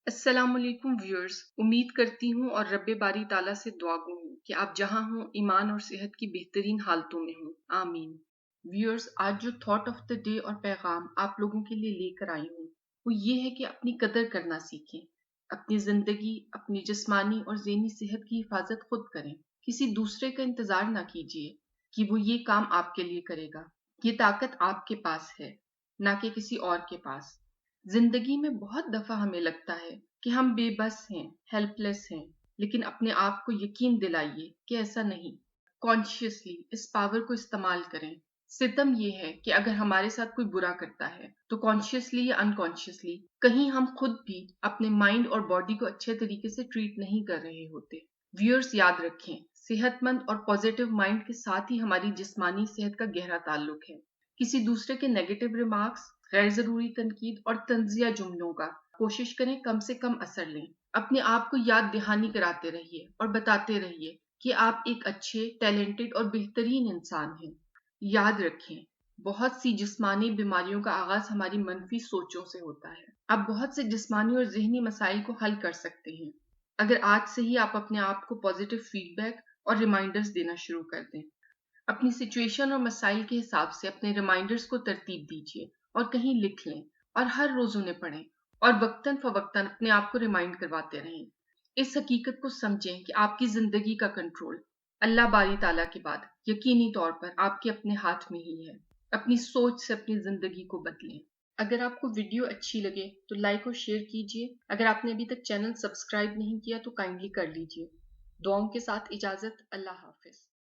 السلام علیکم ویورز، امید کرتی ہوں اور رب باری تعالیٰ سے دعا گو ہوں کہ آپ جہاں ہوں ایمان اور صحت کی بہترین حالتوں میں ہوں، آمین۔ ویورز، آج جو تھاٹ آف دا ڈے اور پیغام آپ لوگوں کے لیے لے کر آئی ہوں وہ یہ ہے کہ اپنی قدر کرنا سیکھیں، اپنی زندگی، اپنی جسمانی اور ذہنی صحت کی حفاظت خود کریں، کسی دوسرے کا انتظار نہ کیجیے کہ وہ یہ کام آپ کے لیے کرے گا۔ یہ طاقت آپ کے پاس ہے، نہ کہ کسی اور کے پاس۔ زندگی میں بہت دفعہ ہمیں لگتا ہے کہ ہم بے بس ہیں، ہیلپ لیس ہیں، لیکن اپنے آپ کو یقین دلائیے کہ ایسا نہیں۔ کانشیسلی اس پاور کو استعمال کریں۔ ستم یہ ہے کہ اگر ہمارے ساتھ کوئی برا کرتا ہے تو کانشیسلی یا انکانشیسلی کہیں ہم خود بھی اپنے مائنڈ اور باڈی کو اچھے طریقے سے ٹریٹ نہیں کر رہے ہوتے۔ ویورز، یاد رکھیں، صحت مند اور پازیٹیو مائنڈ کے ساتھ ہی ہماری جسمانی صحت کا گہرا تعلق ہے۔ کسی دوسرے کے نیگیٹو ریمارکس، غیر ضروری تنقید اور طنزیہ جملوں کا کوشش کریں کم سے کم اثر لیں۔ اپنے آپ کو یاد دہانی کراتے رہیے اور بتاتے رہیے کہ آپ ایک اچھے، ٹیلنٹڈ اور بہترین انسان ہیں۔ یاد رکھیں، بہت سی جسمانی بیماریوں کا آغاز ہماری منفی سوچوں سے ہوتا ہے۔ آپ بہت سے جسمانی اور ذہنی مسائل کو حل کر سکتے ہیں اگر آج سے ہی آپ اپنے آپ کو پازیٹیو فیڈ بیک اور ریمائنڈرز دینا شروع کر دیں۔ اپنی سچویشن اور مسائل کے حساب سے اپنے ریمائنڈرز کو ترتیب دیجیے اور کہیں لکھ لیں اور ہر روز انہیں پڑھیں اور وقتاً فوقتاً اپنے آپ کو ریمائنڈ کرواتے رہیں۔ اس حقیقت کو سمجھیں کہ آپ کی زندگی کا کنٹرول اللہ باری تعالیٰ کے بعد یقینی طور پر آپ کے اپنے ہاتھ میں ہی ہے۔ اپنی سوچ سے اپنی زندگی کو بدلیں۔ اگر آپ کو ویڈیو اچھی لگے تو لائک اور شیئر کیجیے۔ اگر آپ نے ابھی تک چینل سبسکرائب نہیں کیا تو کائنڈلی کر لیجیے۔ دعاؤں کے ساتھ اجازت، اللہ حافظ۔